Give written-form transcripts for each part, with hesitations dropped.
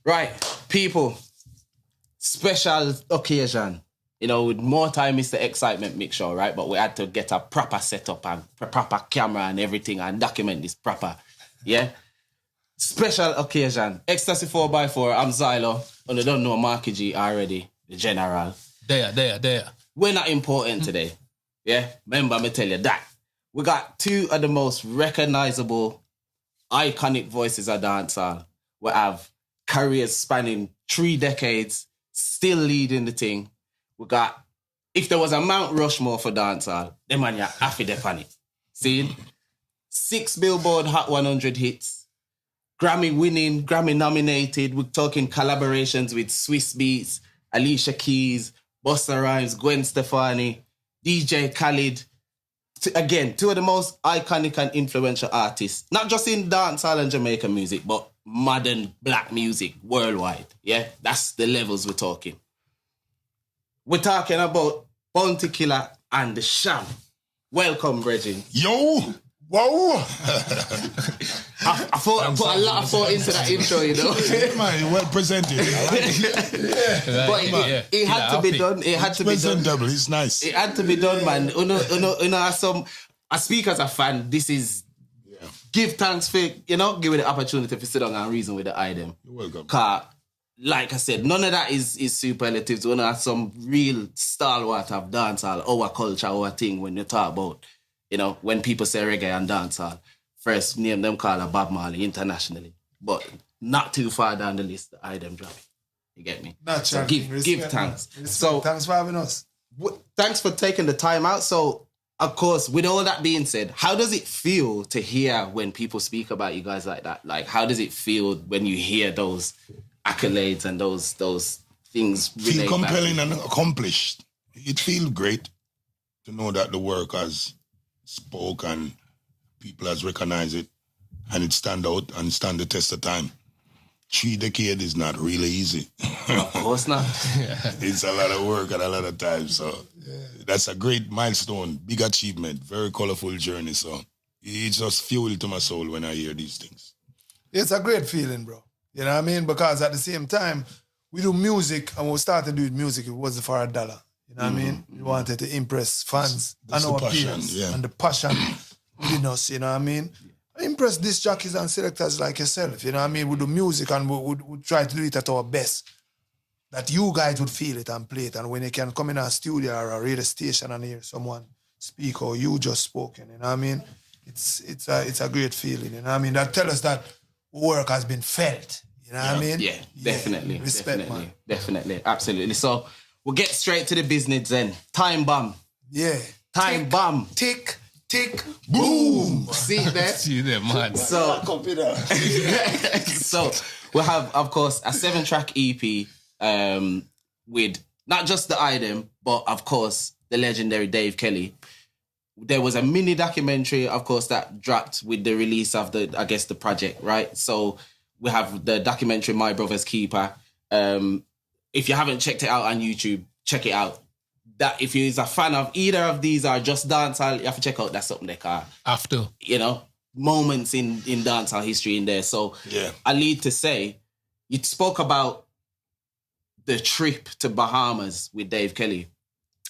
Right, people. Special occasion. You know, with more time is the excitement mix show, right? But we had to get a proper setup and proper camera and everything and document this proper. Yeah? Special occasion. Ecstasy 4x4. I'm Zylo. And I don't know Marky G already. The general. There. We're not important today. Yeah? Remember, me tell you that. We got two of the most recognizable, iconic voices of dancehall. We have careers spanning 3 decades, still leading the thing. We got, if there was a Mount Rushmore for dancehall, them man ya happy dep on it. See? 6 Billboard Hot 100 hits, Grammy winning, Grammy nominated. We're talking collaborations with Swiss Beats, Alicia Keys, Busta Rhymes, Gwen Stefani, DJ Khaled. Again, two of the most iconic and influential artists, not just in dancehall and Jamaican music, but modern black music worldwide. Yeah, that's the levels we're talking. We're talking about Bounty Killer and the Cham. Welcome, Reggie. Yo! Whoa! I put a lot of thought into that intro, you know. Man, well presented. I like it. But it had to be done. It had to be done. Presentable. It's nice. It had to be done, man. I speak as a fan. This is give thanks for, give it the opportunity to sit down and reason with the item. You're welcome. Cause, like I said, none of that is superlatives. We have some real stalwart of dancehall, our culture, our thing. When you talk about, when people say reggae and dancehall, first name them call a Bob Marley internationally, but not too far down the list. The item drop. You get me? Not so give thanks. So thanks for having us. Thanks for taking the time out. So, of course, with all that being said, how does it feel to hear when people speak about you guys like that? Like, how does it feel when you hear those accolades and those things? Feel compelling and accomplished. It feels great to know that the work has spoke and people has recognized it and it stand out and stand the test of time. 3 decades is not really easy. Of course not. It's a lot of work and a lot of time. So that's a great milestone, big achievement, very colorful journey. So it's just fuel to my soul when I hear these things. It's a great feeling, bro. You know what I mean? Because at the same time, we do music, and when we started doing music, it wasn't for $1. You know what I mean? We wanted to impress fans and our peers and the passion within us, you know what I mean? Impress disc jockeys and selectors like yourself, you know what I mean? We do music and we try to do it at our best. That you guys would feel it and play it. And when you can come in a studio or a radio station and hear someone speak or you just spoken, you know what I mean? It's a great feeling, you know what I mean? That tell us that work has been felt, you know what I mean? Yeah, definitely. Respect, definitely, man. Definitely, absolutely. So we'll get straight to the business then. Time bomb. Yeah. Time bomb. Tick, boom. See it there? See there, man. So we'll have, of course, a 7-track EP with not just the item, but of course the legendary Dave Kelly. There was a mini documentary, of course, that dropped with the release of the project, right? So we have the documentary My Brother's Keeper. If you haven't checked it out on YouTube, check it out. That if you're a fan of either of these or just dancehall, you have to check out that something they call After. Moments in dancehall history in there. So I need to say, you spoke about the trip to Bahamas with Dave Kelly.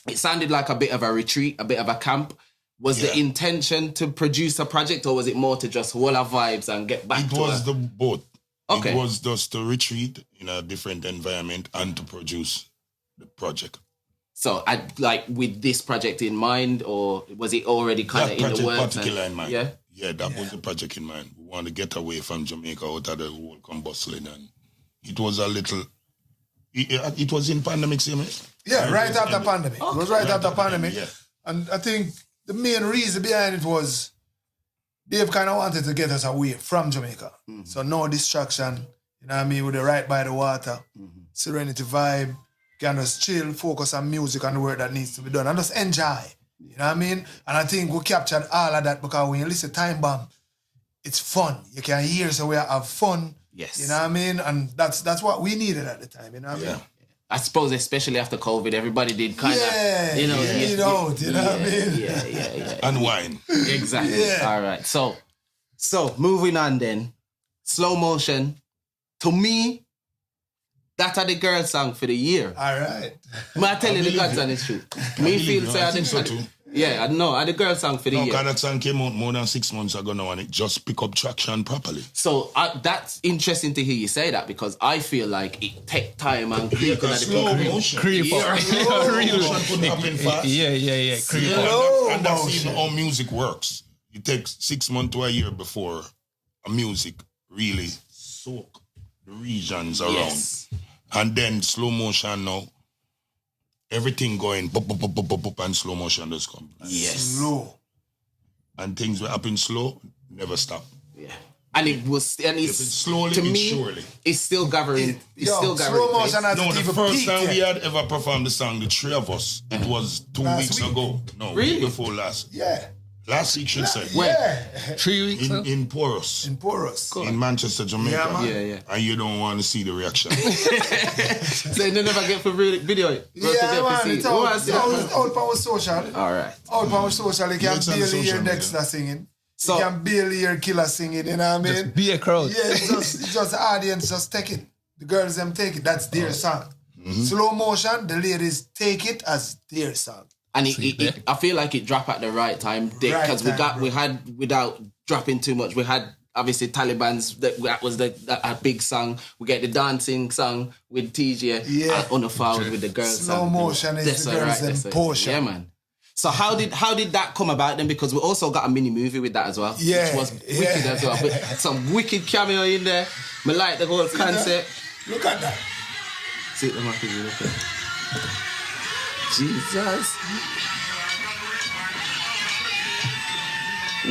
It sounded like a bit of a retreat, a bit of a camp. Was the intention to produce a project, or was it more to just hold our vibes and get back to it? It was the both. Okay. It was just to retreat in a different environment and to produce the project. So, with this project in mind, or was it already kind of in the works? Particular in mind. Yeah? Yeah, that was the project in mind. We want to get away from Jamaica out of the whole combustling, and it was a little... It was in pandemic, see me? Yeah, right after pandemic. Okay. It was right after pandemic. Yeah. And I think the main reason behind it was Dave kind of wanted to get us away from Jamaica. Mm-hmm. So no distraction, you know what I mean, with the right by the water, serenity vibe, can just chill, focus on music and the work that needs to be done, and just enjoy, you know what I mean? And I think we captured all of that because when you listen to Time Bomb, it's fun. You can hear so we have fun. Yes. You know what I mean? And that's what we needed at the time, you know what I mean? I suppose especially after COVID, everybody did kind of, you know what I mean? Yeah. Unwind. Exactly. Yeah. All right. So moving on then. Slow motion. To me, That are the girl song for the year. All right. I tell you the God's honest truth. Me feel say I think so too. Yeah, I know. Are the girl song for the year. No, that song came out more than 6 months ago now and it just pick up traction properly. So that's interesting to hear you say that because I feel like it take time and creep on the Slow motion. Creep up. Couldn't happen fast. Yeah. Creep up. And that's even how music works. It takes 6 months to a year before a music really soak the regions around. Yes. And then slow motion now, everything going pop, and slow motion just come. Yes. Slow. And things will happen slow, never stop. Yeah. And it was, and If it's slowly, to it's me, surely. it's still gathering. It's still gathering. slow motion has No, the even first peaked time yet. we had ever performed the song, the three of us, it was 2 Last weeks week. ago. No, Really? week before last. Yeah. Last week, should say. Yeah. 3 weeks. huh? In Porus. In Porus. In Manchester, Jamaica. Yeah, man. Yeah. And you don't want to see the reaction. So they never get for video. Yeah, man. It's Oh, I all see that. power social. All right. All power social. You can It's on barely hear social media. Dexter singing. So- You can barely hear Killer singing. You know what I mean? Be a crowd. Yeah, it's just the audience just take it. The girls them take it. That's their song. Slow motion, the ladies take it as their song. And I feel like it dropped at the right time because we had without dropping too much. We had obviously Taliban's that was a big song. We get the dancing song with TJ and Unafar with the girls. Slow motion is the girls them portion. Yeah, man. So how did that come about then? Because we also got a mini movie with that as well, Yeah, which was wicked as well. With some wicked cameo in there. I like the whole concept. Look at that. See the market you look at. Jesus.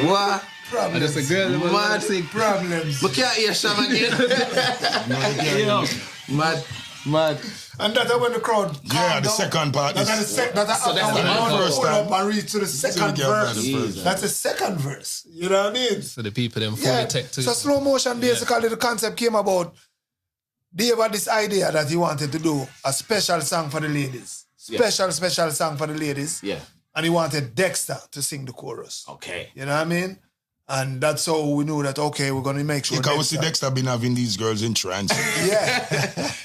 What? Problems. Just a girl that was Mad. sing. Problems. We can't hear Cham again. Mad. And that's when the crowd Yeah, the second part is... That's the that's the first time. up and reach to the second get verse. the first That's the second verse. You know what I mean? So the people them fully Yeah. take to So slow motion basically the concept came about. Dave had this idea that he wanted to do a special song for the ladies. Special song for the ladies. Yeah. And he wanted Dexter to sing the chorus. Okay. You know what I mean? And that's how we knew that, okay, we're going to make sure Because we see Dexter been having these girls in trance. Yeah.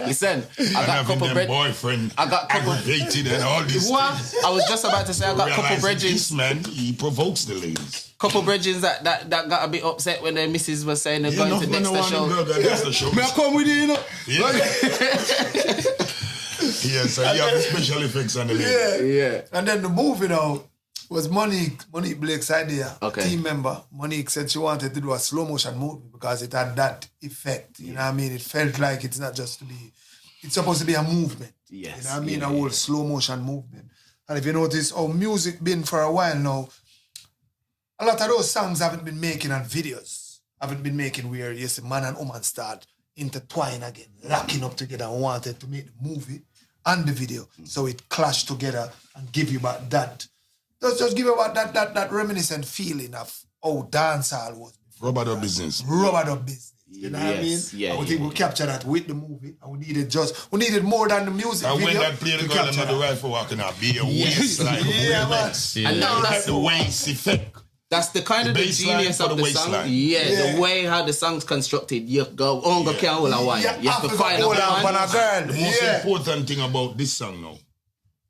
Listen, I And got a having couple them boyfriend I got couple- aggravated and all this. What? I was just about to say I got a couple Realizing bridges. this man, he provokes the ladies. Couple bridges that got a bit upset when their missus was saying they're going to Dexter show. Dexter show. May I come with you, you know? Yeah. Yeah, so you have the special effects on the lady. Yeah. And then the movie now was Monique Blake's idea. Okay. Team member. Monique said she wanted to do a slow motion movie because it had that effect. You know what I mean? It felt like it's not just to be, it's supposed to be a movement. Yes. You know what I mean? A whole slow motion movement. And if you notice how music been for a while now, a lot of those songs haven't been making on videos. Haven't been making where yes, man and woman start intertwine again, locking up together and wanted to make the movie and the video. So it clashed together and give you back that. Just give you about that reminiscent feeling of how dancehall was. Rubber dub business. Rubber dub business. You know what I mean? Yes, yeah, and we think we capture that with the movie, and we needed more than the music And video. when that play the to girl capture and the that. rifle walking out, be a waistline. Yeah, man. And now That's that's the waist effect. That's the kind of the bass line genius for of the the waist song. line. Yeah, the way how the song's constructed. You go, can't hold a wire. You have to find a hold on man. a girl. The most Yeah. important thing about this song now,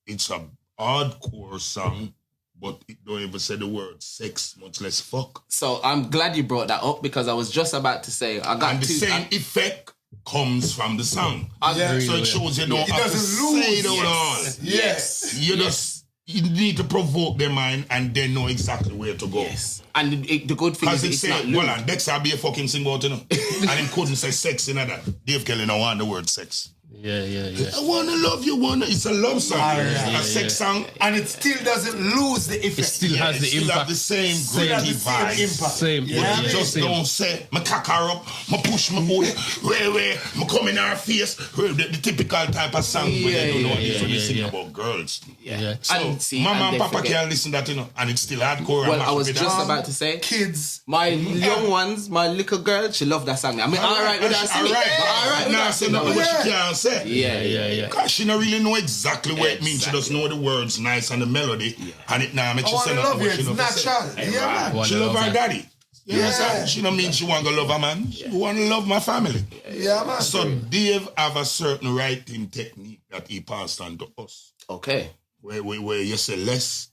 it's a hardcore song, but it don't even say the word sex, much less fuck. So I'm glad you brought that up because I was just about to say I got And the two. same effect comes from the song. Yeah. So it shows you don't It have to doesn't lose. say it out all. Yes. You need to provoke their mind and they know exactly where to go. Yes, and the good thing Because is it it's say, not well, loose. and Dexter be a fucking sing about, you know. And he couldn't say sex in that. Dave Kelly don't want the word sex. Yeah. I wanna love you, it's a love song. A sex song. And it still doesn't lose the effect. It still has It the still have impact. the same Still have gritty the same vibes. impact. Same. But Yeah, you just same. don't say, my cock her up, my push my boot, where, my come in her face. The typical type of song when they do nowadays when they sing about girls. Yeah. So, And see, mama and they papa forget. can't listen to that, you know, and it's still hardcore. Well, and I was mash just up with about to say, Kids. my young ones, my little girl, she loved that song. I mean, all right with that singing, but all right with Nah, that say singing. nothing what she can't say. Yeah. Cause she don't really know exactly what it means. She just know the words nice and the melody. And it now makes I you want say to nothing love you. what she It's never say. natural. Yeah, man. Wanna She love love her you. daddy. Yeah. She don't mean she want to love a man. She want to love my family. Yeah, man. So Dave have a certain writing technique that he passed on to us. Okay. Where you say less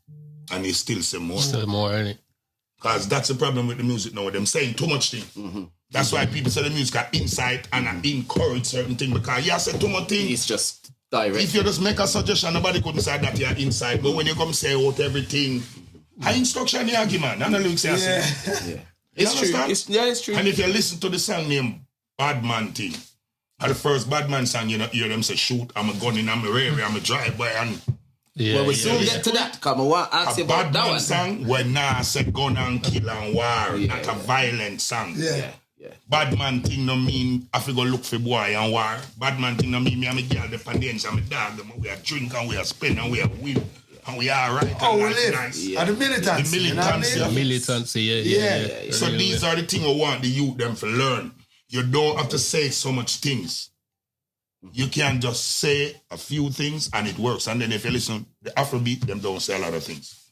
and he still say more. Still more, ain't it? Because that's the problem with the music now. Them saying too much thing. That's why people say the music are insight and encourage certain thing. Because you say too much thing. It's just direct. If you just make a suggestion, nobody couldn't say that you're insight. But when you come say out everything, high instruction you argue, man. And the lyrics you say. Yeah. It's true. It's true. And if you listen to the song named Bad Man Thing, at the first Bad Man song, you know, hear them say, shoot, I'm a gun in, I'm a rear, I'm a drive-by, and well, we soon get to that. Come on, I want to ask you about that one. Song where nah say gun and kill and war, not a violent song. Yeah. Bad man thing no mean I fi go look for boy and war. Bad man thing no mean me and my girl dependence and my dog them. We are drink and we are spend and we are win and we are right. Oh, we live. Nice. And the militancy. The militancy. The militancy, yeah. So these are the things I want the youth them to learn. You don't have to say so much things. You can just say a few things and it works. And then if you listen, the Afrobeat, them don't say a lot of things.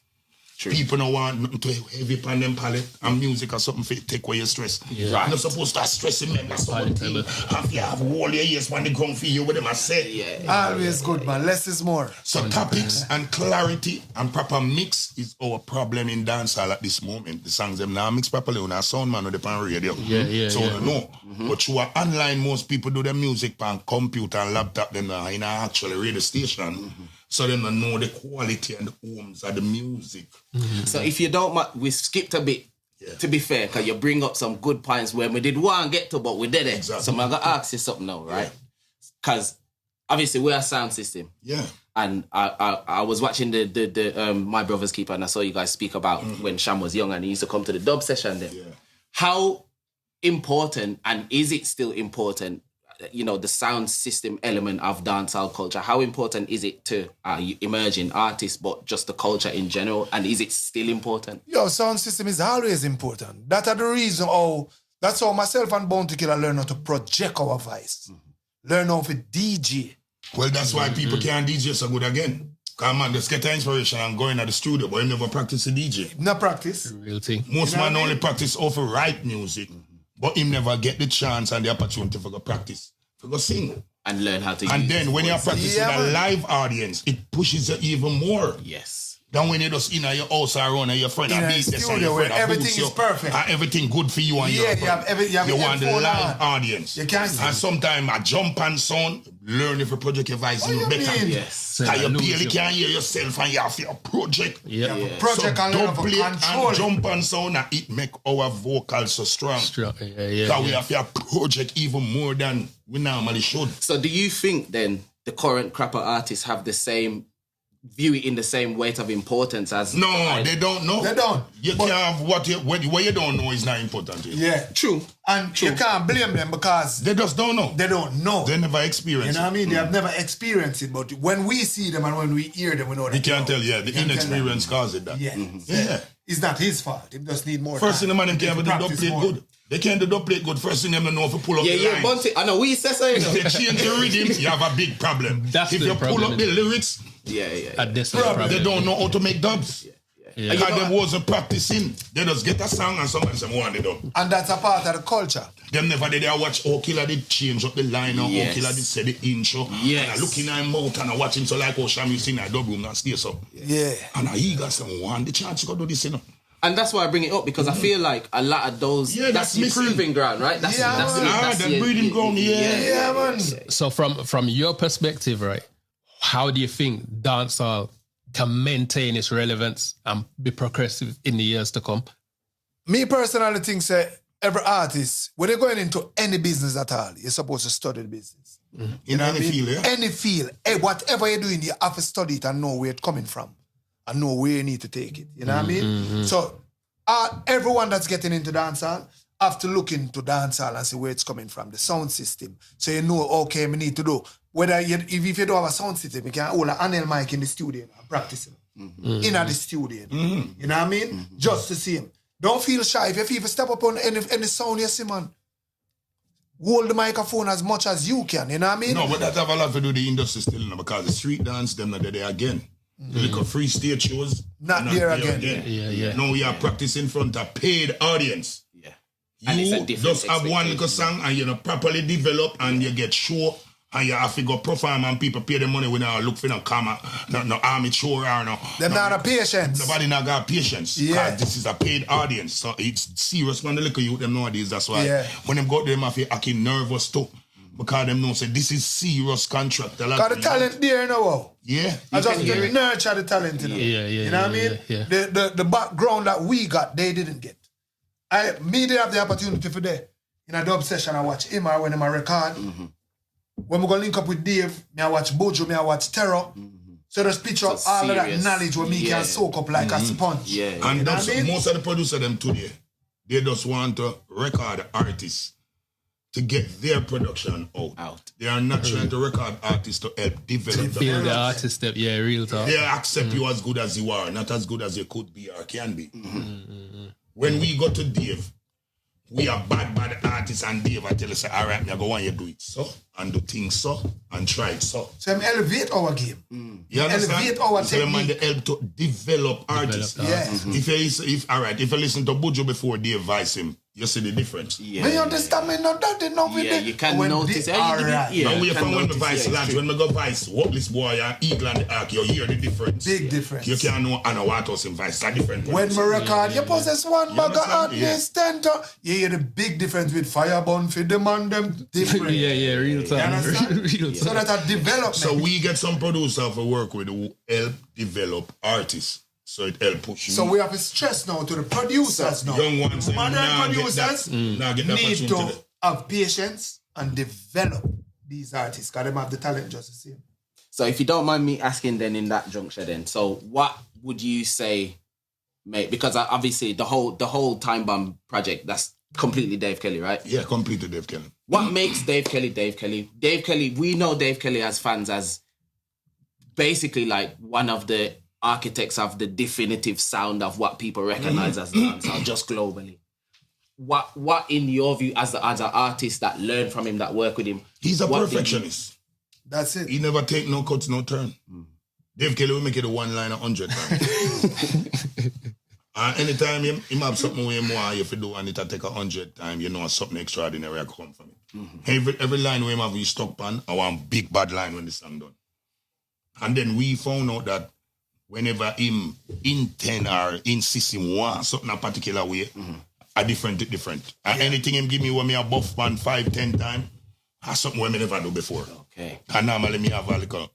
True. People don't want nothing too heavy upon them palate and music or something for take away your stress. Yeah. Right. You're not supposed to have stress remember something. Have you have all your ears on the ground for you with them I say. Always good, man. Less is more. So topics and clarity and proper mix is our problem in dancehall at this moment. The songs them now mix properly on our sound man with the pan radio. So I don't know. But through online, most people do their music on computer and laptop them now in an actual radio station. So they don't know the quality and the homes of the music. So if you don't, we skipped a bit, to be fair, because you bring up some good points where we did want to get to, but we did it. Exactly. So I'm going to ask you something now, right? Because obviously we're a sound system. Yeah. And I was watching the My Brother's Keeper and I saw you guys speak about when Cham was young and he used to come to the dub session then. How important, and is it still important, you know, the sound system element of dancehall culture? How important is it to emerging artists, but just the culture in general? And is it still important? Yo, sound system is always important. That's the reason that's how myself and Bounty Killer learn how to project our voice. Learn how to DJ. Well, that's why people can't DJ so good again. Because man, just get inspiration and go in at the studio, but you never practice a DJ. No practice. Real thing. Most man only practice off of write music, but him never get the chance and the opportunity for go practice, for go sing. And learn how to And use then when you're practicing with a live audience, it pushes you even more. Yes. Than when you just in your house or around and your friend In and a beat this and studio your where friend everything is perfect. And everything good for you and your friend. You want the live audience. You can't and sometimes a jump and sound, learn if you project your voice even better. Yes. Because you barely can hear yourself and you have your project. Project so and learn double for it control. and jump and sound and it make our vocals so strong. Because we have your project even more than we normally should. So do you think then the current crapper artists have the same, view it in the same weight of importance as... No, they don't know. They don't. You can't have what you don't know is not important. Yeah. True. And you can't blame them because... They just don't know. They don't know. They never experienced it. You know what I mean? They have never experienced it, but when we see them and when we hear them, we know that. You can't tell, the inexperience caused that. Yeah. It's not his fault. He just need more First time. thing the man can't do dub plate good. They can't do dub plate good. First thing them know if you pull up the lines. Bunty. I know, we say so. If they change the rhythm, you have a big problem. That's if the you problem, pull up the lyrics, they don't know how to make dubs. Because they wasn't practicing. They just get a song and somebody say, want it dub. And that's a part of the culture. Them never did watch Killer did change up the line or Killer did say the intro. And I look in my mouth and I watch him so like Cham you sing in a dub room and stay so. And he got some one the chance to go do this, you know. And that's why I bring it up, because I feel like a lot of those, that's your proving ground, right? That's the breeding ground, man. So from your perspective, right, how do you think dancehall can maintain its relevance and be progressive in the years to come? Me personally think every artist, when they're going into any business at all, you're supposed to study the business. In any field, Any field. Whatever you're doing, you have to study it and know where it's coming from. And know where you need to take it. You know what I mean? So everyone that's getting into dancehall have to look into dancehall and see where it's coming from, the sound system. So you know, okay, we need to do. Whether if you don't have a sound system, you can hold an anel mic in the studio and practice it. In the studio. You know what I mean? Just to see him. Don't feel shy. If you step up on any sound you see, man, hold the microphone as much as you can. You know what I mean? No, but that have a lot to do with the industry still, you know, because the street dance, them not there again. The little free stage shows. Not there again. Yeah. No, we are practicing in front of paid audience. And it's a different just have one little song and you know properly develop and you get show and you have to go perform and people pay the money when they look for no camera, no amateur or no. They're not a patience. Nobody not got patience. Yeah. This is a paid audience. So it's serious when they look at you them nowadays. That's why when them go there, them have to act nervous too. Because them know say this is serious contract. Because the talent there now. Yeah. I just nurture the talent, you know. You know what I mean? Yeah. The background that we got, they didn't get. Me did have the opportunity for that. In a dub session, I watch him or when him a record. When we go link up with Dave, me I watch Bojo, me I watch Terror. So just picture all of that knowledge where me can soak up like a sponge. And you know most of the producers them today, they just want to record artists to get their production out. They are not trying to record artists to help develop the artist step. Yeah, real talk. They accept you as good as you are, not as good as you could be or can be. When we go to Dave, we are bad artists and Dave I tell us, all right, I go want you do it so, and do things so, and try it so. So I'm elevate our game. You understand? Elevate our so technique. So help to develop artists. If you listen to Buju before Dave vice him, you see the difference. When you understand me, not that they know with it. You can notice. And we from when the vice launch, when we go vice, Workless Boy and Eagle and the Ark, you hear the difference. Big difference. You can't know Anna Watos in vice, that's different. When we record, you possess one bag of hardness, you hear the big difference with Firebone, for them and them different. Real time. So that a development. So we get some producer for work with who help develop artists. So it help push you. So we have to stress now to the producers now. Young ones, modern producers need to have patience and develop these artists because they have the talent just the same. So if you don't mind me asking then in that juncture then, so what would you say, mate? Because obviously the whole Time Bomb project, that's completely Dave Kelly, right? Yeah, completely Dave Kelly. What makes Dave Kelly Dave Kelly? Dave Kelly, we know Dave Kelly as fans as basically like one of the architects of the definitive sound of what people recognize as dancehall, just globally. What in your view, as an artist that learn from him, that work with him? He's a perfectionist. That's it. He never take no cuts, no turn. Dave Kelly will make it a one line 100 times. Anytime him have something with him want you to do and it'll take 100 times, you know something extraordinary will come from it. Every line we him have we stuck pan, I want big bad line when the song done. And then we found out that whenever him intend or insist him want something a particular way, a different. And anything him give me when me a buff pan 5-10 times, that's something we never do before. Okay. And normally me have a little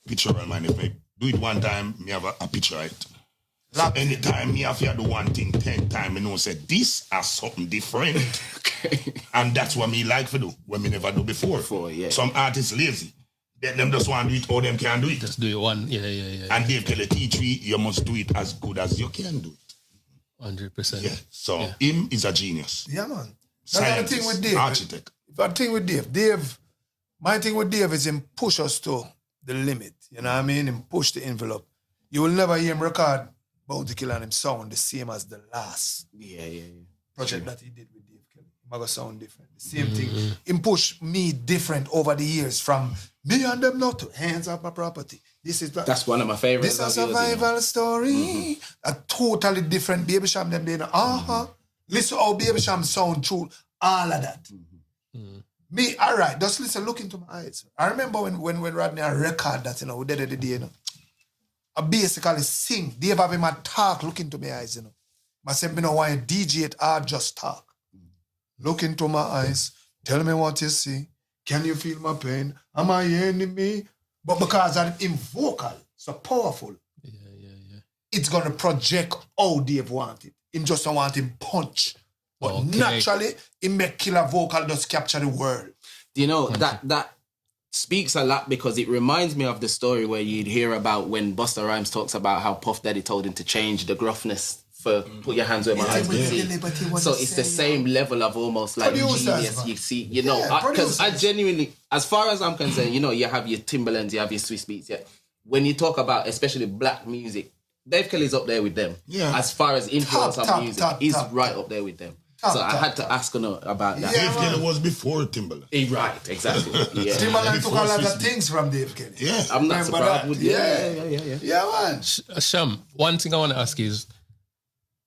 picture on mine. If me do it one time, me have a picture of it. So anytime me have to do one thing 10 times, me know say this is something different. Okay. And that's what me like to do, when me never do before. Some artists lazy. Them just want to do it or them can do it. Just do it one, yeah. And Dave Kelly teach you must do it as good as you can do it. 100%. Yeah. So him is a genius. Yeah, man. Scientist, the thing with Dave. Architect. The thing with Dave, my thing with Dave is him push us to the limit. You know what I mean? Him push the envelope. You will never hear him record Bounty Killer and him sound the same as the last project that he did with Dave Kelly. Him go sound different. The same thing. Him push me different over the years from me and them not to hands up my property. That's one of my favorites. This is a survival story. A totally different Baby Cham them there. Listen how Baby Cham sound through all of that. Me, all right, just listen, look into my eyes. I remember when Rodney record that, we did it the day, I basically sing. Dave have him a talk, look into my eyes, I said, me no want to DJ it, I just talk. Look into my eyes, tell me what you see. Can you feel my pain? Am I your enemy? But because I'm in vocal, so powerful, it's going to project how Dave want it. Him just don't want him punch. But naturally, he make killer vocal just capture the world. You know, that speaks a lot because it reminds me of the story where you'd hear about when Busta Rhymes talks about how Puff Daddy told him to change the gruffness for put your hands where my eyes can see. So it's the same level of almost like genius. You see, because I genuinely, as far as I'm concerned, you have your Timberlands, you have your Swiss Beats. Yeah. When you talk about especially black music, Dave Kelly's up there with them. Yeah. As far as influence on music, he's right up there with them. So I had to ask about that. Dave Kelly was before Timberland. Right, exactly. Yeah. Timberland took a lot of things from Dave Kelly. Yeah. I'm not surprised. Yeah, man. Cham, one thing I want to ask is,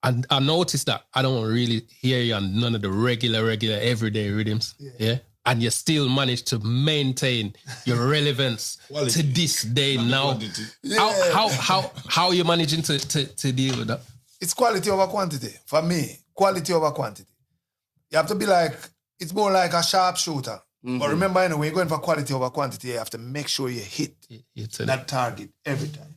And I noticed that I don't really hear you on none of the regular everyday rhythms. Yeah. And you still manage to maintain your relevance to this day now. Yeah. How are you managing to deal with that? It's quality over quantity. For me, quality over quantity. You have to be like, it's more like a sharpshooter. Mm-hmm. But remember, when you're going for quality over quantity, you have to make sure you hit that target every time.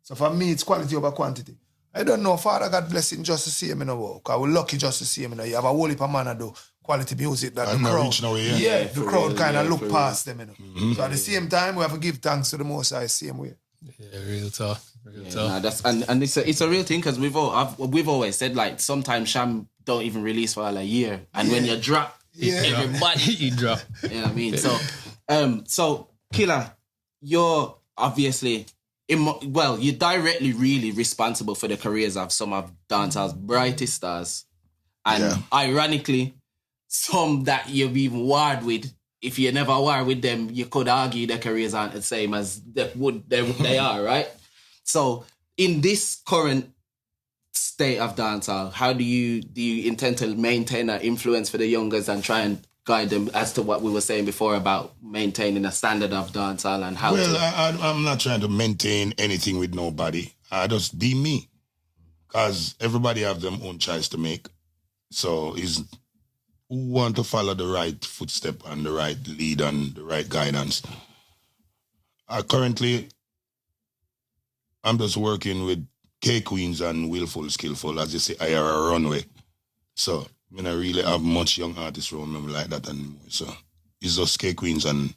So for me, it's quality over quantity. I don't know, Father God blessing just to see him in a walk. I was lucky just to see him in a. You have a whole heap of man that do quality music that the crowd, the crowd kind of look past them, you know. Mm-hmm. So at the same time, we have to give thanks to the Most High same way. Yeah, real tough. Nah, that's and it's a real thing because we've always said like sometimes Cham don't even release for like a year, and when you drop, everybody you drop. You know what I mean? So Killer, you're obviously. You're directly really responsible for the careers of some of dancehall's brightest stars. And ironically, some that you've even warred with, if you never war with them, you could argue their careers aren't the same as they are, right? So in this current state of dancehall, how do you intend to maintain that influence for the youngers and try and guide them as to what we were saying before about maintaining a standard of dancehall and how I'm not trying to maintain anything with nobody. I just be me. Because everybody have their own choice to make. So is who want to follow the right footstep and the right lead and the right guidance. Currently, I'm just working with K-Queens and Willful Skillful, as you say, I are a runway. So I don't really have much young artists around me like that anymore. So it's just K-Queens and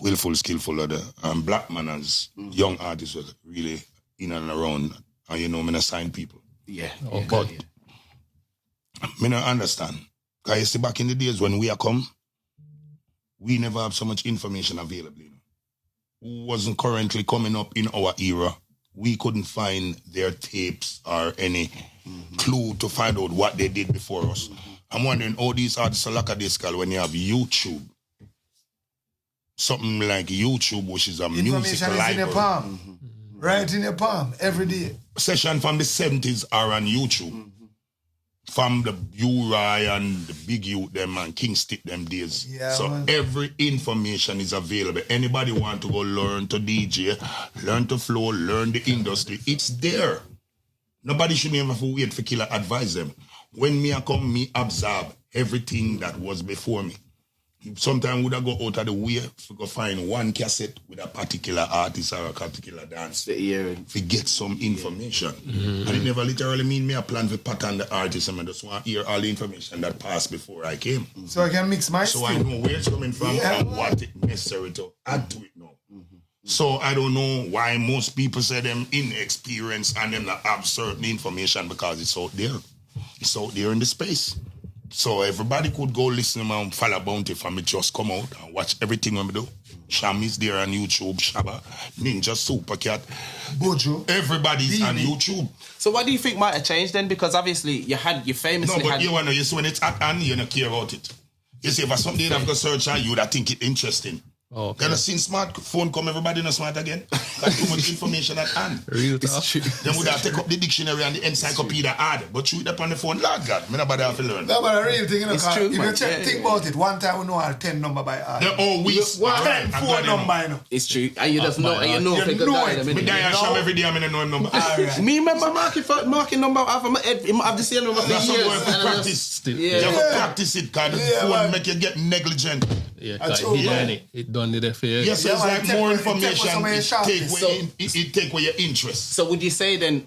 Willful Skillful and Black Man as young artists were really in and around. And you know, I'm not sign people. Yeah. Okay. But I don't understand. Because you see, back in the days when we are come, we never have so much information available. You know? Who wasn't currently coming up in our era, we couldn't find their tapes or any clue to find out what they did before us. I'm wondering how these artists are like this, when you have YouTube. Something like YouTube, which is a music library. Information is in your palm. Right in your palm, every day. Session from the 70s are on YouTube. From the U-Rai and the Big Youth them and King Stick them days. Yeah, so every information is available. Anybody want to go learn to DJ, learn to flow, learn the industry, it's there. Nobody should even have to wait for Killer advise them. When me come, me absorb everything that was before me. Sometimes would I go out of the way to go find one cassette with a particular artist or a particular dance to get some information. And it never literally mean me a plan to pattern the artist. I just want to hear all the information that passed before I came. So I can mix my So I know where it's coming from and what it necessary to add to it now. So I don't know why most people say them inexperienced and them not have certain information because it's out there. It's out there in the space. So everybody could go listen to me and follow Bounty for me just come out and watch everything we do. Cham is there on YouTube, Shabba, Ninja, Supercat, Bojo. Everybody's on YouTube. So what do you think might have changed then? Because obviously you famously had... No, but you see when it's at hand, you don't care about it. You see, if something you have to search on you, that think it interesting. Oh, okay. Then since smartphone come, everybody not smart again. Got too much information at hand. Real tough. Then we have to take up the dictionary and the encyclopedia hard. But shoot it up on the phone, Lord God, nobody have to learn. No, but a real thing, you know, it's true, if you think about it, one time we know our 10 number by heart. They're always 10 phone number, you know. It's true. And you just know, and you know if you know it. Me die and Cham every day, I mean, I know number. Me remember marking number off of my head. I have the same number for years. That's somewhere to practice. You have to practice it, because the phone make you get negligent. Yeah, it done the affair. Yes, so it's like more information. It take away your interest. So would you say then,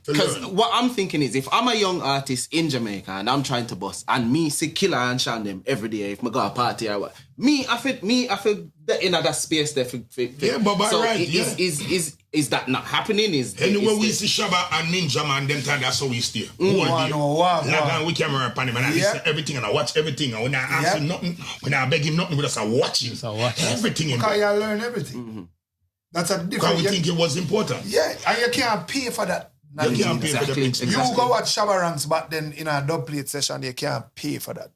because what I'm thinking is, if I'm a young artist in Jamaica and I'm trying to bust, and me see Killer and Cham them every day, if I go a party or what, I feel in that space there for yeah, but so right, is that not happening? Anyway, we see Shabba and Ninja Man, them time that's how we stay. Wow. We camera upon him and I listen to everything and I watch everything. And when I ask him nothing, when I beg him nothing, we just watch him. Everything. Because you learn everything. That's a different... Because we think it was important. Yeah, and you can't pay for that. You can't pay for the things. You go watch Shabba Ranks, but then in a dub plate session, you can't pay for that.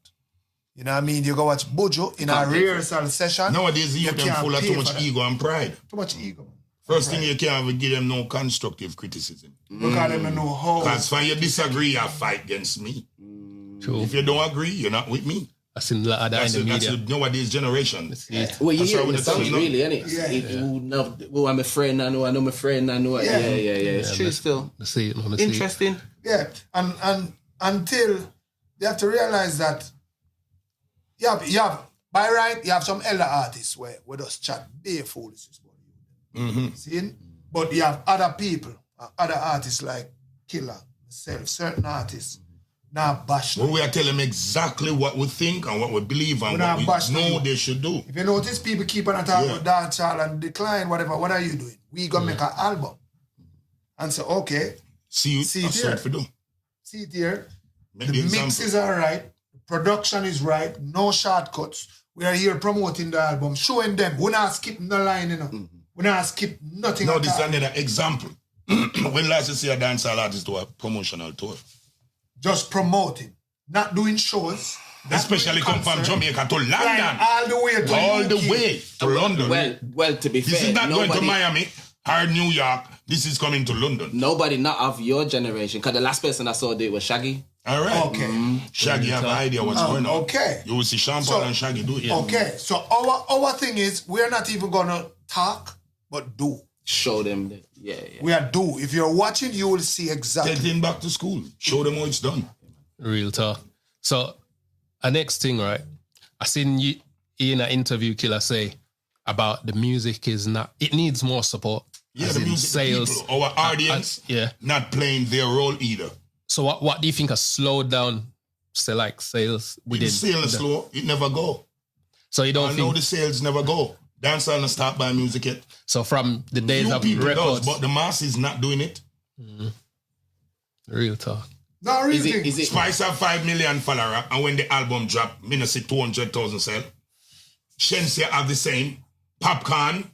You know what I mean? You go watch Bojo in a rehearsal session. Nowadays, you them full of too much ego and pride. Too much ego. First thing you can't give them no constructive criticism. Because they don't know how. Because when you disagree, you fight against me. True. If you don't agree, you're not with me. I seen that in the media. That's nowadays generation. Well, you hear it in the songs, you know? really, innit? Yeah. I'm a friend, I know my friend, I know. Yeah. It's true still. Let's see it. Interesting. Yeah, and until you have to realize that you have by right, you have some elder artists where just chat bare foolishness about you. See? But you have other people, other artists like Killer, myself, certain artists. Now bash them. Well, we are telling them exactly what we think and what we believe and what we know they should do. If you notice, people keep on talking about dancehall and decline, whatever. What are you doing? We gonna make an album. And say, okay. See it here. See it here. Make the the mixes are right. The production is right. No shortcuts. We are here promoting the album, showing them. We're not skipping the line, you know. We're not skipping nothing. No, this is another example. When last you see a dancehall artist do a promotional tour? Just promoting, not doing shows. Especially come from Jamaica to London. All the way to London. Well, to be fair, this is not going to Miami or New York. This is coming to London. Nobody not of your generation, because the last person I saw do it was Shaggy. All right. Okay. Shaggy have an idea what's going on. Okay. You will see Cham and Shaggy do it. Okay. So our thing is, we're not even gonna talk, but do. Show them that. Yeah. We are do. If you're watching, you will see exactly. Take them back to school. Show them how it's done. Real talk. So, a next thing, right? I seen you in an interview, Killer, say about the music is not. It needs more support. Yeah, the music sales, people, our audience, not playing their role either. So, what do you think has slowed down, say, like sales within? If the sales slow, it never go. So you don't think? I know the sales never go. Dancehall not start buying music yet. So from the days of records, but the masses not doing it. Real talk. No, real thing. Is it Spice have 5 million followers, and when the album drop, me not see 200,000 sell. Shensia have the same. Popcorn,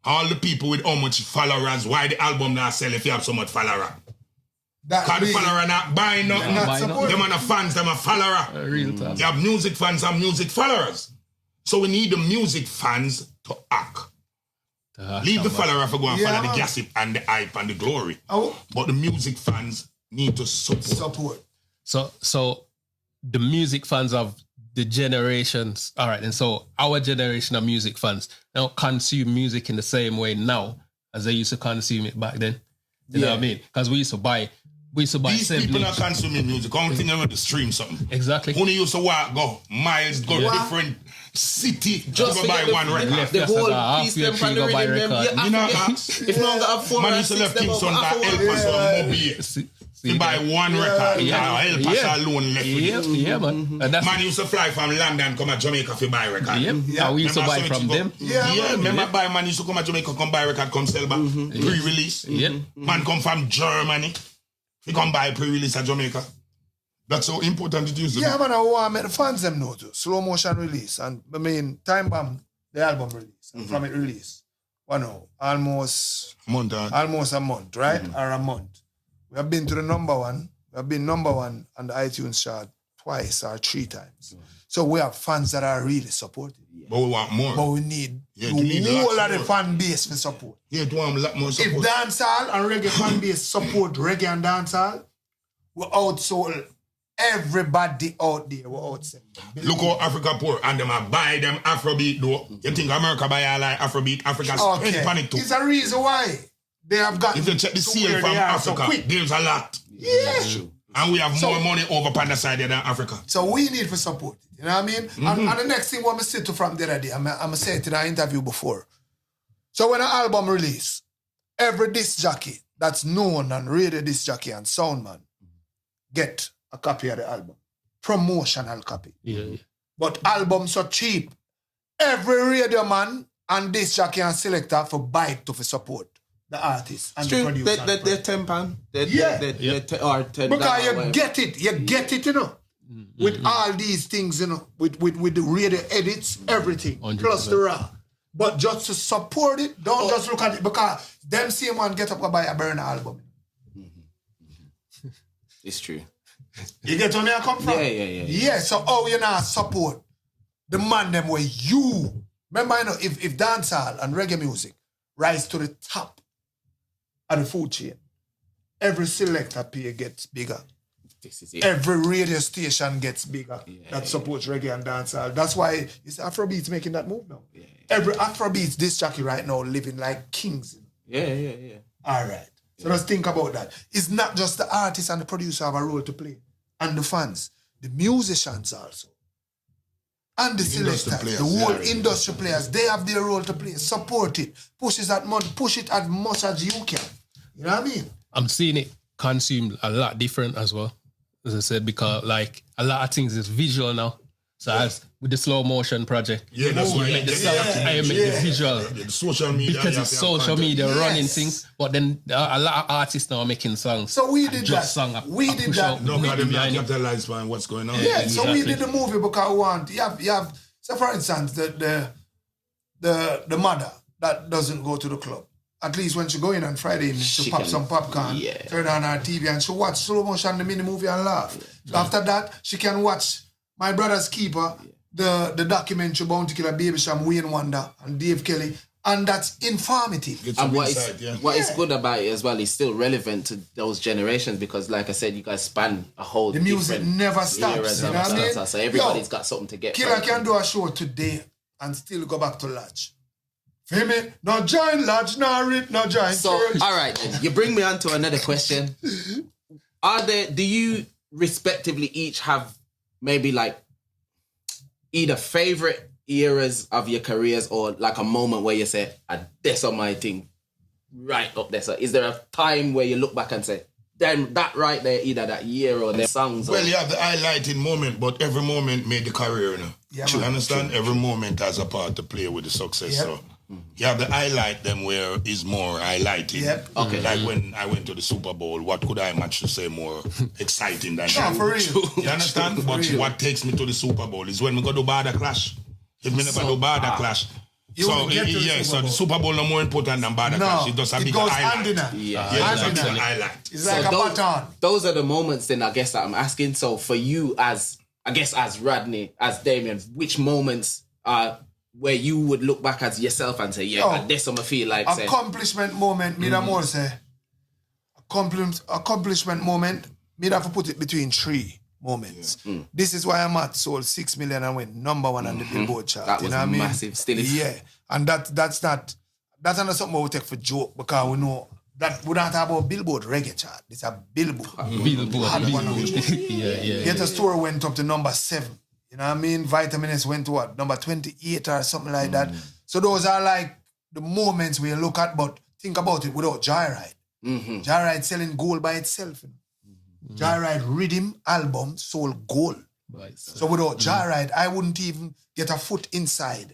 all the people with how much followers. Why the album not sell if you have so much follower? Because the follower not buying nothing. Them are the fans, them are follower. Real talk. You have music fans and music followers. So we need the music fans to act. Leave the follower for go and follow the gossip and the hype and the glory. But the music fans need to support. So the music fans of the generations, all right, and so our generation of music fans now consume music in the same way now as they used to consume it back then. You know what I mean? Because we used to buy These people are consuming music. I don't think they want to stream something. Exactly. When you used to walk, go miles, go different city, just to buy one record. The whole piece them from the rhythm them. You know, if no longer have 4 or 6 left Kingston that help us on mobile. You buy one record, help us alone left with it. Yeah, man. Man used to fly from London, come to Jamaica to buy record. Yeah, we used to buy from them. Yeah, remember buy man used to come to Jamaica, come buy record, come sell back. Pre-release. Man come from Germany. He come buy pre-release at Jamaica. That's how important it is. Yeah, man, I want to make the fans them know too. Slow motion release. And I mean, Time Bomb, the album release. And from it release. Almost a month, right? Or a month. We have been to the number one. We have been number one on the iTunes chart twice or 3 times. So we have fans that are really supportive. But we want more. But we need the whole of the fan base for support. Yeah, we want a lot more support. If dancehall and reggae fan base support reggae and dancehall, we outsold everybody out there. We outsold. Look how Africa poor and them are buy them Afrobeat though. You think America buy all like Afrobeat? Africa's spending panic too. It's a reason why they have got. If you check the sale from Africa, there's a lot. Yeah. And we have more money over on the side than Africa. So we need to support it. You know what I mean? And the next thing what I say to from the other day, I'm going to say it in an interview before. So when an album release, every disc jockey that's known and radio disc jockey and soundman get a copy of the album. Promotional copy. Yeah. But albums are cheap. Every radio man and disc jockey and selector for buy it to support the artist and the producer. They're £10. Or $10. Because you get it, you know. With all these things, you know, with the radio edits, everything, 100%. Plus the raw. But just to support it, don't just look at it, because them same one get up and buy a burner album. It's true. You get where I come from? Yeah, so how you not support the man them where you... Remember, you know, if dancehall and reggae music rise to the top of the food chain. Every selector pay gets bigger. This is it. Every radio station gets bigger that supports reggae and dancehall. That's why it's Afrobeats making that move now. Yeah. Every Afrobeats disc jockey right now living like kings. Yeah. All right. So let's think about that. It's not just the artist and the producer have a role to play, and the fans, the musicians also, and the selectors, the whole industry players. They have their role to play. Support it. Push it as much as you can. You know what I mean? I'm seeing it consumed a lot different as well. As I said, because like a lot of things is visual now. So as with the slow motion project, that's why I make the visual. The social media, because it's social media running things. But then a lot of artists now are making songs. So we did that. We did that. No, because they not capitalize on what's going on. Yeah, so we did the movie because we want you have. So for instance, the mother that doesn't go to the club. At least when she go in on Friday, she pop some popcorn, turn on her TV, and she watch slow motion the mini movie and laugh. So after that, she can watch My Brother's Keeper, the documentary Bounty Killer, Baby Cham, Wayne Wonder, and Dave Kelly, and that's informative. And what is good about it as well is still relevant to those generations because, like I said, you guys span a whole. The music never stops. You know what I mean? So everybody's got something to get. Killer can do a show today and still go back to Lodge. Feel me? No join Lodge, no rip, no join. So, all right, then. You bring me on to another question. Do you respectively each have maybe like either favorite eras of your careers or like a moment where you say, that's on my thing right up there? So is there a time where you look back and say, damn, that right there, either that year or their songs? Well, you have the highlighting moment, but every moment made the career, you know. Yeah, you understand? Every moment has a part to play with the success. Yep. So you have the highlight them where is more highlighting. Yep. Okay. Like when I went to the Super Bowl, what could I much to say more exciting than that? For real. You understand? But what takes me to the Super Bowl is when we go to Barda Clash. If me never do Barda Clash. So the Super Bowl no more important than Barda Clash. It does have big highlight. Highlight. It's like a baton. Those are the moments then I guess that I'm asking. So for you as Rodney, as Damien, which moments are where you would look back as yourself and say, this I'm feel like accomplishment moment, me more say accomplishment moment, me have to put it between 3 moments. This is why I'm at sold 6 million and went number 1 on the Billboard chart. That was massive. Still is. Yeah. And that's not something we take for joke because we know that we don't talk about Billboard reggae chart. It's a Billboard. Get a Store went up to number 7. You know what I mean? Vitamin S went to what? Number 28 or something like that. So those are like the moments we look at, but think about it without Joyride. Joyride selling gold by itself. You know? Joyride Rhythm album sold gold. Right. So without Joyride, I wouldn't even get a foot inside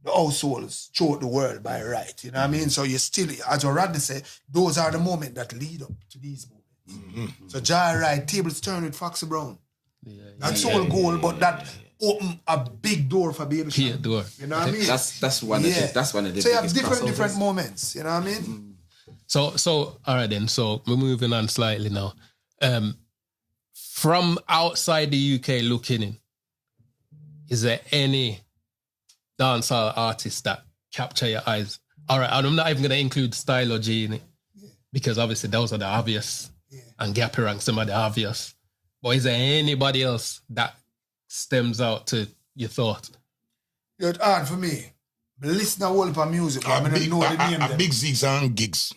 the households throughout the world by right. You know what I mean? So you still, as Rodney said, those are the moments that lead up to these moments. So Joyride, Tables Turn with Foxy Brown. That's all gold, but that opened a big door for Baby Cham. Door. You know what I mean? That's one of the So you have different moments, you know what I mean? So all right then. So we're moving on slightly now. From outside the UK looking in, is there any dancehall artists that capture your eyes? All right, I'm not even going to include Stylo G in it because obviously those are the obvious, and Gappy Rank, some of the obvious. But is there anybody else that stems out to your thought? It's hard for me. I listen to a whole heap of music, but I don't know the name of them. Big Zigs and Gigs.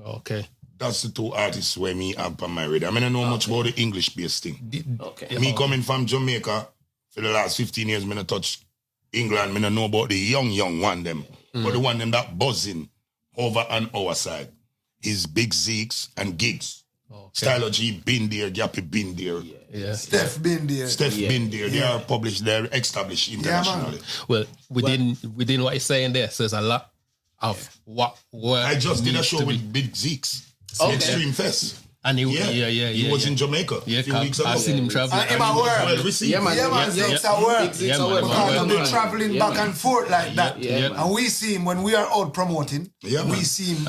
Okay. That's the 2 artists where me have on my radar. I don't know much about the English-based thing. Okay. Me coming from Jamaica for the last 15 years, I don't touch England. I don't know about the young one them. But the one them that buzzing over on our side is Big Zigs and Gigs. Stylo G been there, Gappy been there. Yeah. Steph been there. Been there. They are published, they're established internationally. Well, within what you're saying there, so there's a lot of what work. I just did a show with Big Zigs. Extreme Fest. And he was in Jamaica a few weeks ago. I've seen him traveling. And him at work. Zigs at work. Because they're traveling back and forth like that. And we see him when we are out promoting. We see him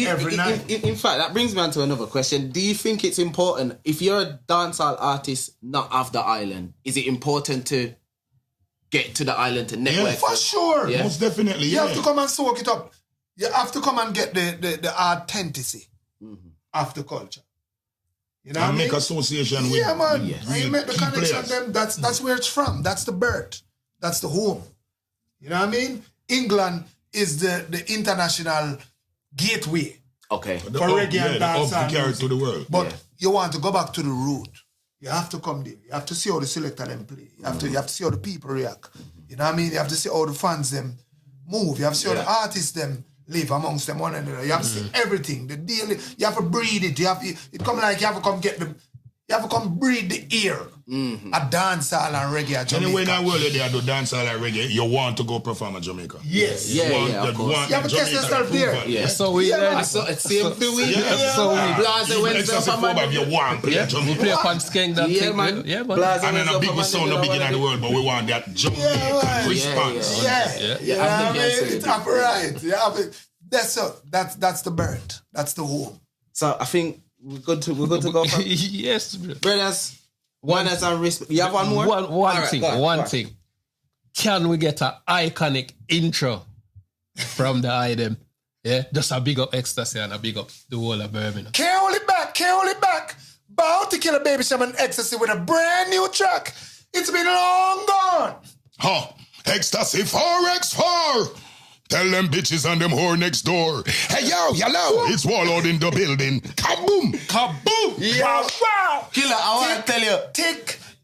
every night. In fact, that brings me on to another question. Do you think it's important, if you're a dancehall artist not off the island, is it important to get to the island to network? For sure. Most definitely, You have to come and soak it up. You have to come and get the authenticity of the culture. You know what I mean? Make association with man. Yes. And you make the connection players. them. That's where it's from. That's the birth. That's the home. You know what I mean? England is the international gateway. Okay. For reggae and dancehall carry to the world. But you want to go back to the root. You have to come there. You have to see how the selector them play. You have to see how the people react. You know what I mean? You have to see how the fans them move. You have to see how the artists them live amongst them one another. You have to see everything. The daily. You have to breathe it. It come like you have to come get them. You have to come breathe the air. A dancehall and reggae at Jamaica. Anyway, in the world they do dancehall and reggae, you want to go perform at Jamaica. Yes. Of course. You have to test yourself there. Yeah. So we learn. So it's same thing we Blaze Wednesday for man. you want play at We Jamaica. play upon skank that thing. Man. Yeah, man. And then a big sound, no big in the world, but we want that Jamaican response. It's upright. That's the bird. That's the home. So I think we're good to go from Yes, brothers. Manners and respect. You have one more? One thing. Can we get an iconic intro from the item? Yeah, just a big up Ecstasy and a big up the whole of Birmingham. Can't hold it back. Bound to kill a baby Cham and Ecstasy with a brand new track. It's been long gone. Ecstasy 4x4. Tell them bitches and them whore next door. Hey, yo, hello. It's Warlord in the building. Kaboom. Kaboom. Yo, wow. Killer, I want to tell you.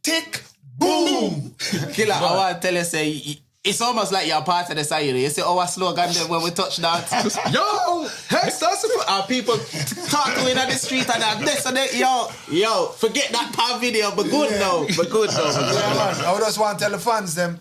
Tick, boom. Killer, I want to tell you, say, it's almost like you're part of the side. You see our slogan then when we touch that. Yo, Ecstasy. Our people talk to in the street and that. Yo, forget that part video, but good though. Yeah, man. I just want to tell the fans them,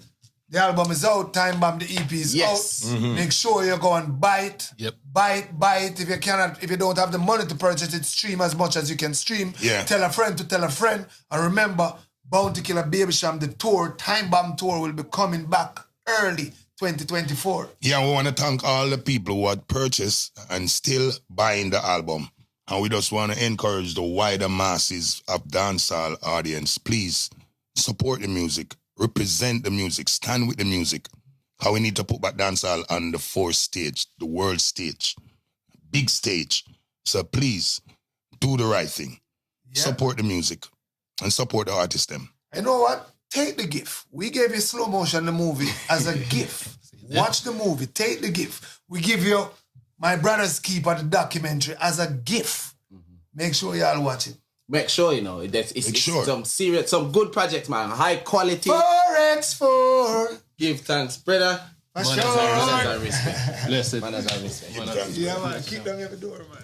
the album is out, Time Bomb, the EP is out. Make sure you go and buy it. Yep. Buy it. If you don't have the money to purchase it, stream as much as you can stream. Yeah. Tell a friend to tell a friend. And remember, Bound to Kill a Baby Cham, the tour, Time Bomb tour will be coming back early 2024. Yeah, we want to thank all the people who had purchased and still buying the album. And we just want to encourage the wider masses of dancehall audience. Please support the music. Represent the music, stand with the music. How we need to put back dancehall on the fourth stage, the world stage, big stage. So please do the right thing. Yeah. Support the music and support the artists them. You know what? Take the gift. We gave you Slow Motion the movie as a gift. Watch the movie. Take the gift. We give you My Brother's Keeper, the documentary, as a gift. Make sure y'all watch it. Make sure, it's some serious, some good projects, man. High quality. 4x4. Give thanks, brother. For sure. Manners and respect. Bless it. Manners and respect. Yeah, man. Keep them every door, man.